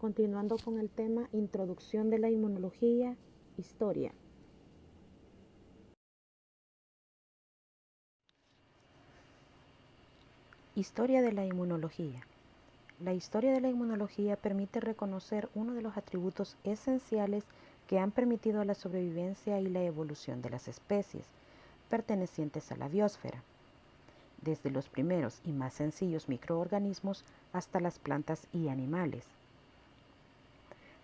Continuando con el tema Introducción de la Inmunología, Historia. Historia de la inmunología. La historia de la inmunología permite reconocer uno de los atributos esenciales que han permitido la sobrevivencia y la evolución de las especies pertenecientes a la biosfera, desde los primeros y más sencillos microorganismos hasta las plantas y animales.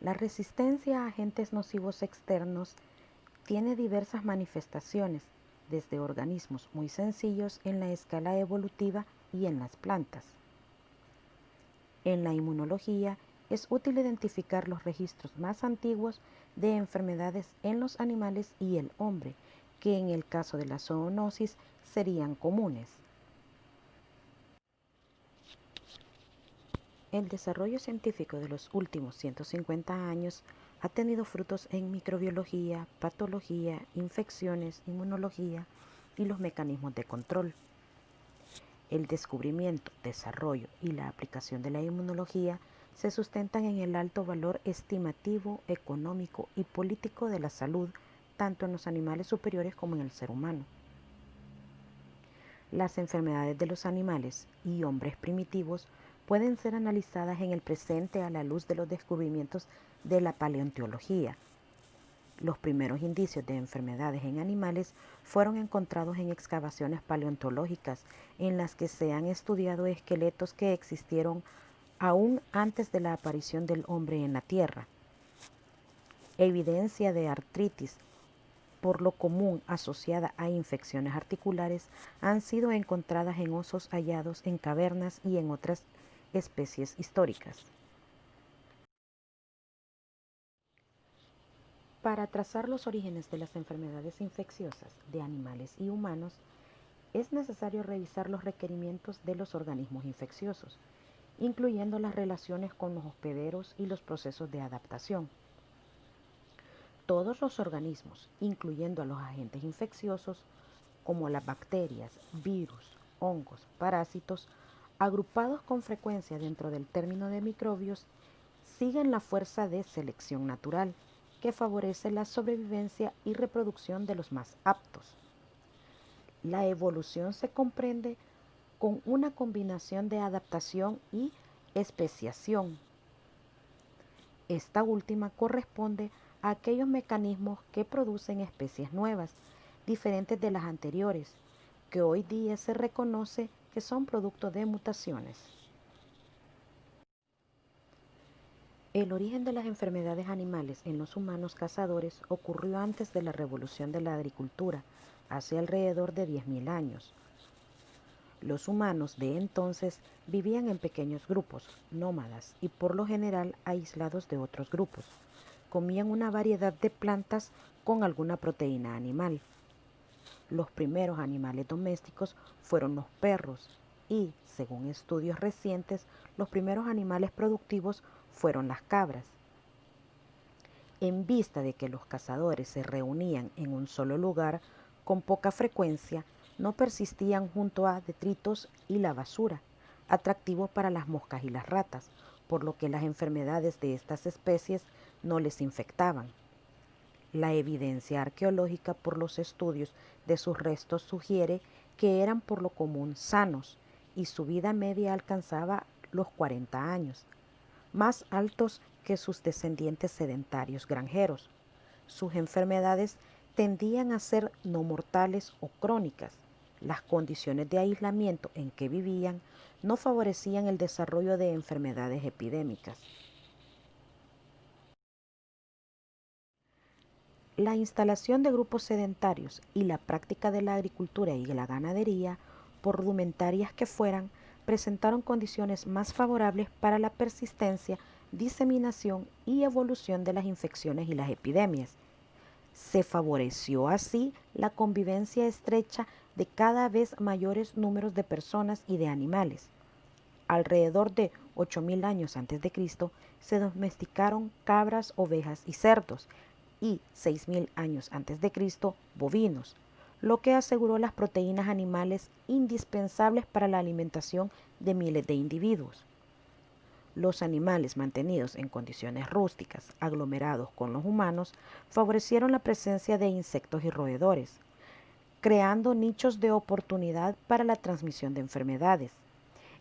La resistencia a agentes nocivos externos tiene diversas manifestaciones, desde organismos muy sencillos en la escala evolutiva y en las plantas. En la inmunología es útil identificar los registros más antiguos de enfermedades en los animales y el hombre, que en el caso de la zoonosis serían comunes. El desarrollo científico de los últimos 150 años ha tenido frutos en microbiología, patología, infecciones, inmunología y los mecanismos de control. El descubrimiento, desarrollo y la aplicación de la inmunología se sustentan en el alto valor estimativo, económico y político de la salud, tanto en los animales superiores como en el ser humano. Las enfermedades de los animales y hombres primitivos pueden ser analizadas en el presente a la luz de los descubrimientos de la paleontología. Los primeros indicios de enfermedades en animales fueron encontrados en excavaciones paleontológicas en las que se han estudiado esqueletos que existieron aún antes de la aparición del hombre en la Tierra. Evidencia de artritis, por lo común asociada a infecciones articulares, han sido encontradas en osos hallados en cavernas y en otras especies históricas. Para trazar los orígenes de las enfermedades infecciosas de animales y humanos, es necesario revisar los requerimientos de los organismos infecciosos, incluyendo las relaciones con los hospederos y los procesos de adaptación. Todos los organismos, incluyendo a los agentes infecciosos, como las bacterias, virus, hongos, parásitos, agrupados con frecuencia dentro del término de microbios, siguen la fuerza de selección natural, que favorece la sobrevivencia y reproducción de los más aptos. La evolución se comprende con una combinación de adaptación y especiación. Esta última corresponde a aquellos mecanismos que producen especies nuevas, diferentes de las anteriores, que hoy día se reconoce que son producto de mutaciones. El origen de las enfermedades animales en los humanos cazadores ocurrió antes de la revolución de la agricultura, hace alrededor de 10.000 años. Los humanos de entonces vivían en pequeños grupos, nómadas y por lo general aislados de otros grupos. Comían una variedad de plantas con alguna proteína animal. Los primeros animales domésticos fueron los perros y, según estudios recientes, los primeros animales productivos fueron las cabras. En vista de que los cazadores se reunían en un solo lugar con poca frecuencia, no persistían junto a detritos y la basura, atractivos para las moscas y las ratas, por lo que las enfermedades de estas especies no les infectaban. La evidencia arqueológica por los estudios de sus restos sugiere que eran por lo común sanos y su vida media alcanzaba los 40 años, más altos que sus descendientes sedentarios granjeros. Sus enfermedades tendían a ser no mortales o crónicas. Las condiciones de aislamiento en que vivían no favorecían el desarrollo de enfermedades epidémicas. La instalación de grupos sedentarios y la práctica de la agricultura y la ganadería, por rudimentarias que fueran, presentaron condiciones más favorables para la persistencia, diseminación y evolución de las infecciones y las epidemias. Se favoreció así la convivencia estrecha de cada vez mayores números de personas y de animales. Alrededor de 8.000 años antes de Cristo se domesticaron cabras, ovejas y cerdos, y 6.000 años antes de Cristo bovinos, lo que aseguró las proteínas animales indispensables para la alimentación de miles de individuos. Los animales mantenidos en condiciones rústicas, aglomerados con los humanos, favorecieron la presencia de insectos y roedores, creando nichos de oportunidad para la transmisión de enfermedades.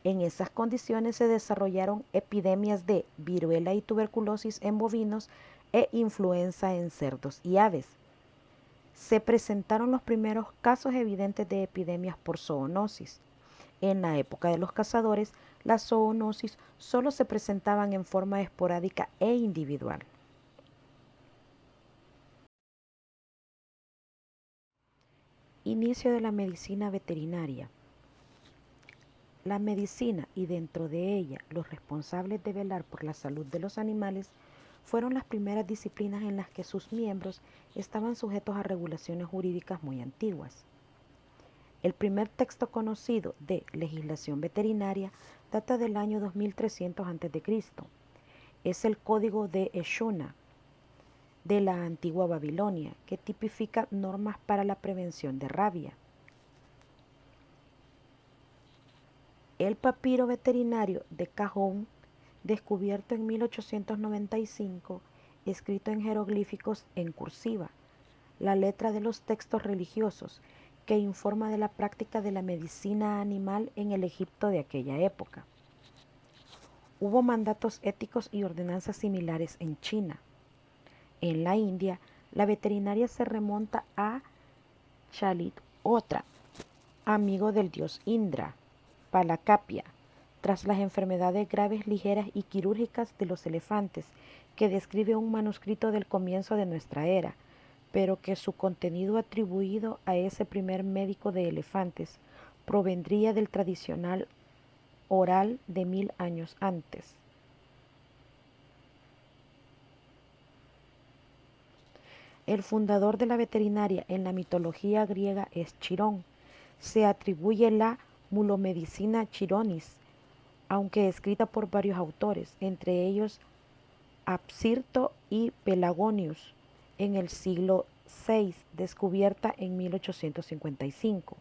En esas condiciones se desarrollaron epidemias de viruela y tuberculosis en bovinos e influenza en cerdos y aves. Se presentaron los primeros casos evidentes de epidemias por zoonosis. En la época de los cazadores, las zoonosis solo se presentaban en forma esporádica e individual. Inicio de la medicina veterinaria. La medicina y dentro de ella los responsables de velar por la salud de los animales fueron las primeras disciplinas en las que sus miembros estaban sujetos a regulaciones jurídicas muy antiguas. El primer texto conocido de legislación veterinaria data del año 2300 a.C. Es el Código de Eshuna de la antigua Babilonia, que tipifica normas para la prevención de rabia. El papiro veterinario de Cajón, descubierto en 1895, escrito en jeroglíficos en cursiva, la letra de los textos religiosos, que informa de la práctica de la medicina animal en el Egipto de aquella época. Hubo mandatos éticos y ordenanzas similares en China. En la India, la veterinaria se remonta a Chalitotra, amigo del dios Indra, Palakapia, tras las enfermedades graves, ligeras y quirúrgicas de los elefantes, que describe un manuscrito del comienzo de nuestra era, pero que su contenido atribuido a ese primer médico de elefantes provendría del tradicional oral de 1000 años antes. El fundador de la veterinaria en la mitología griega es Chirón. Se atribuye la mulomedicina chironis, aunque escrita por varios autores, entre ellos Apsirto y Pelagonius, en el siglo VI, descubierta en 1855.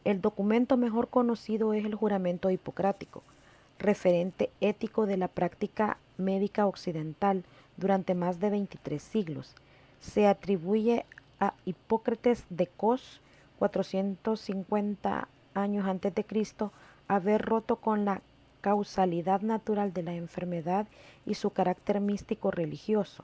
El documento mejor conocido es el juramento hipocrático, referente ético de la práctica médica occidental durante más de 23 siglos. Se atribuye a Hipócrates de Cos, 450 años antes de Cristo, haber roto con la causalidad natural de la enfermedad y su carácter místico religioso.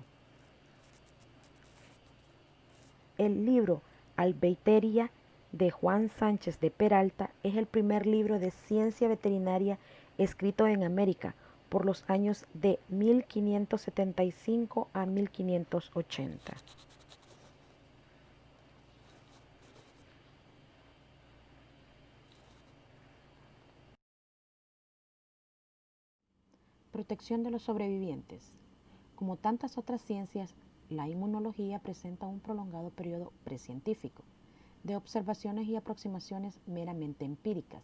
El libro Albeiteria de Juan Sánchez de Peralta es el primer libro de ciencia veterinaria escrito en América por los años de 1575 a 1580. Protección de los sobrevivientes. Como tantas otras ciencias, la inmunología presenta un prolongado periodo precientífico de observaciones y aproximaciones meramente empíricas.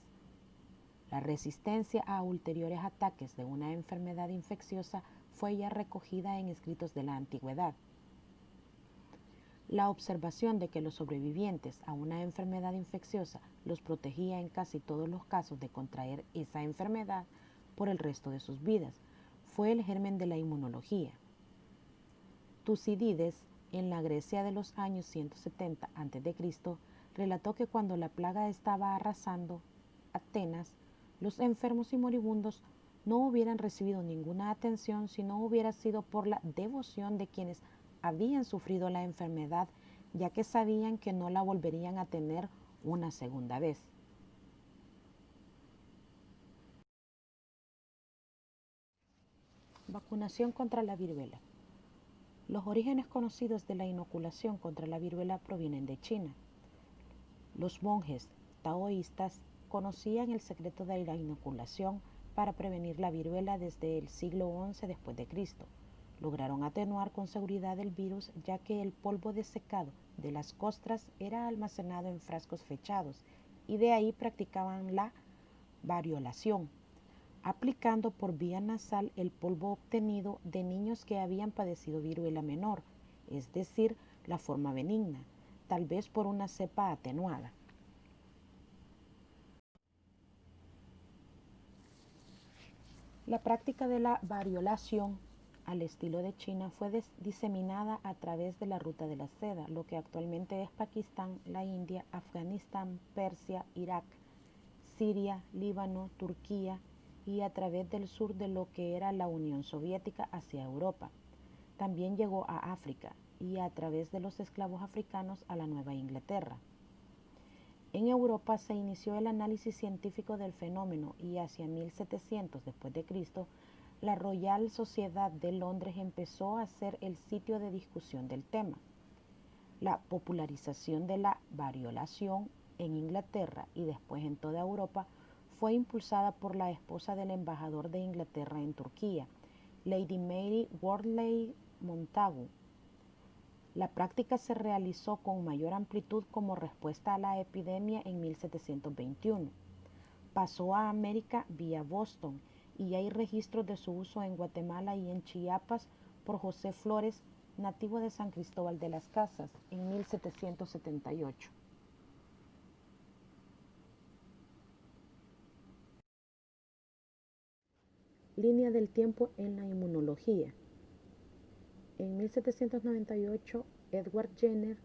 La resistencia a ulteriores ataques de una enfermedad infecciosa fue ya recogida en escritos de la antigüedad. La observación de que los sobrevivientes a una enfermedad infecciosa los protegía en casi todos los casos de contraer esa enfermedad por el resto de sus vidas fue el germen de la inmunología. Tucídides, en la Grecia de los años 170 a.C., relató que cuando la plaga estaba arrasando Atenas, los enfermos y moribundos no hubieran recibido ninguna atención si no hubiera sido por la devoción de quienes habían sufrido la enfermedad, ya que sabían que no la volverían a tener una segunda vez. Vacunación contra la viruela. Los orígenes conocidos de la inoculación contra la viruela provienen de China. Los monjes taoístas conocían el secreto de la inoculación para prevenir la viruela desde el siglo XI después de Cristo. Lograron atenuar con seguridad el virus, ya que el polvo desecado de las costras era almacenado en frascos fechados, y de ahí practicaban la variolación, aplicando por vía nasal el polvo obtenido de niños que habían padecido viruela menor, es decir, la forma benigna, tal vez por una cepa atenuada. La práctica de la variolación al estilo de China fue diseminada a través de la ruta de la seda, lo que actualmente es Pakistán, la India, Afganistán, Persia, Irak, Siria, Líbano, Turquía y a través del sur de lo que era la Unión Soviética hacia Europa. También llegó a África y a través de los esclavos africanos a la Nueva Inglaterra. En Europa se inició el análisis científico del fenómeno y hacia 1700 después de Cristo, la Royal Sociedad de Londres empezó a ser el sitio de discusión del tema. La popularización de la variolación en Inglaterra y después en toda Europa fue impulsada por la esposa del embajador de Inglaterra en Turquía, Lady Mary Wortley Montagu. La práctica se realizó con mayor amplitud como respuesta a la epidemia en 1721. Pasó a América vía Boston y hay registros de su uso en Guatemala y en Chiapas por José Flores, nativo de San Cristóbal de las Casas, en 1778. Línea del tiempo en la inmunología. En 1798, Edward Jenner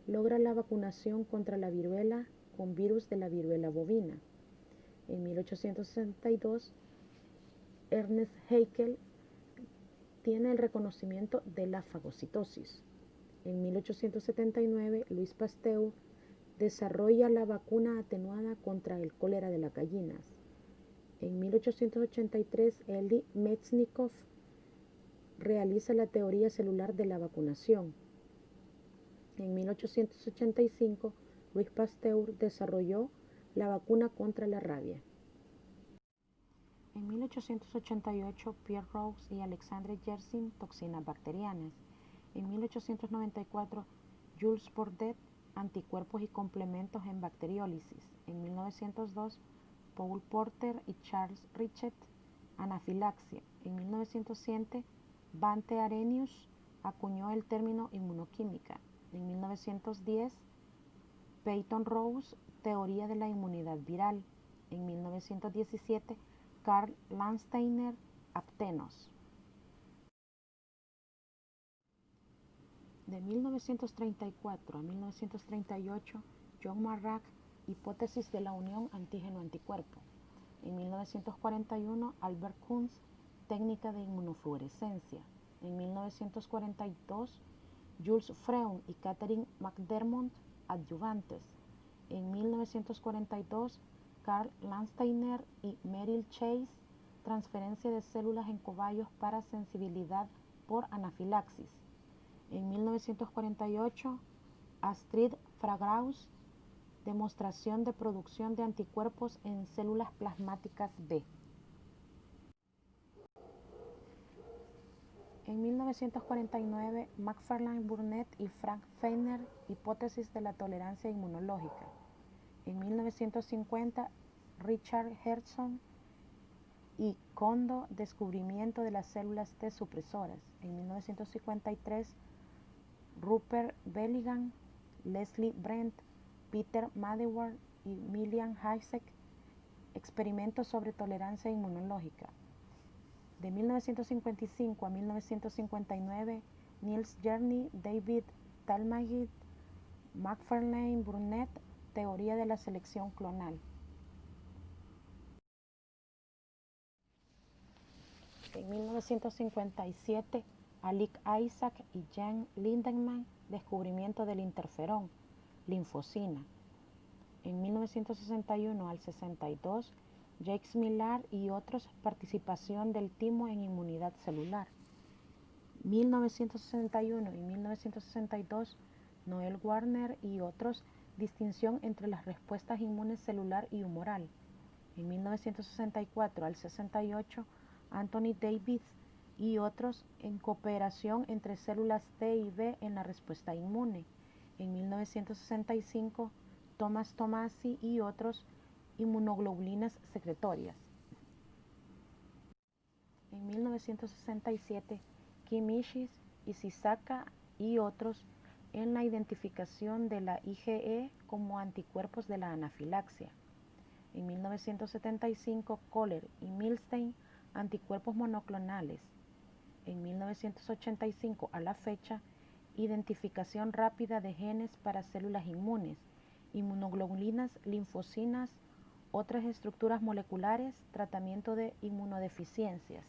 logra la vacunación contra la viruela con virus de la viruela bovina. En 1862, Ernest Haeckel tiene el reconocimiento de la fagocitosis. En 1879, Louis Pasteur desarrolla la vacuna atenuada contra el cólera de las gallinas. En 1883, Elie Metchnikoff realiza la teoría celular de la vacunación. En 1885, Louis Pasteur desarrolló la vacuna contra la rabia. En 1888, Pierre Roux y Alexandre Yersin, toxinas bacterianas. En 1894, Jules Bordet, anticuerpos y complementos en bacteriólisis. En 1902, Paul Porter y Charles Richet, anafilaxia. En 1907, Bante Arrhenius acuñó el término inmunoquímica. En 1910, Peyton Rose, teoría de la inmunidad viral. En 1917, Karl Landsteiner, aptenos. De 1934 a 1938, John Marrak, hipótesis de la unión antígeno-anticuerpo. En 1941, Albert Kunz, técnica de inmunofluorescencia. En 1942, Jules Freund y Catherine McDermott, adyuvantes. En 1942, Karl Landsteiner y Merrill Chase, transferencia de células en cobayos para sensibilidad por anafilaxis. En 1948, Astrid Fragaus, demostración de producción de anticuerpos en células plasmáticas B. En 1949, McFarlane Burnett y Frank Feiner, hipótesis de la tolerancia inmunológica. En 1950, Richard Herzog y Kondo, descubrimiento de las células T supresoras. En 1953, Rupert Belligan, Leslie Brent, Peter Madewar y Milian Hasek, experimentos sobre tolerancia inmunológica. De 1955 a 1959, Niels Jerne, David Talmage, McFarlane Burnett, teoría de la selección clonal. En 1957, Alik Isaac y Jan Lindemann, descubrimiento del interferón, linfocina. En 1961 al 62, Jacques Millard y otros, participación del timo en inmunidad celular. 1961 y 1962, Noel Warner y otros, distinción entre las respuestas inmunes celular y humoral. En 1964 al 68, Anthony Davis y otros, en cooperación entre células T y B en la respuesta inmune. En 1965, Thomas Tomasi y otros, inmunoglobulinas secretorias. En 1967, Kim Ishii y Sisaka y otros, en la identificación de la IgE como anticuerpos de la anafilaxia. En 1975, Kohler y Milstein, anticuerpos monoclonales. En 1985 a la fecha, identificación rápida de genes para células inmunes, inmunoglobulinas, linfocinas, otras estructuras moleculares, tratamiento de inmunodeficiencias.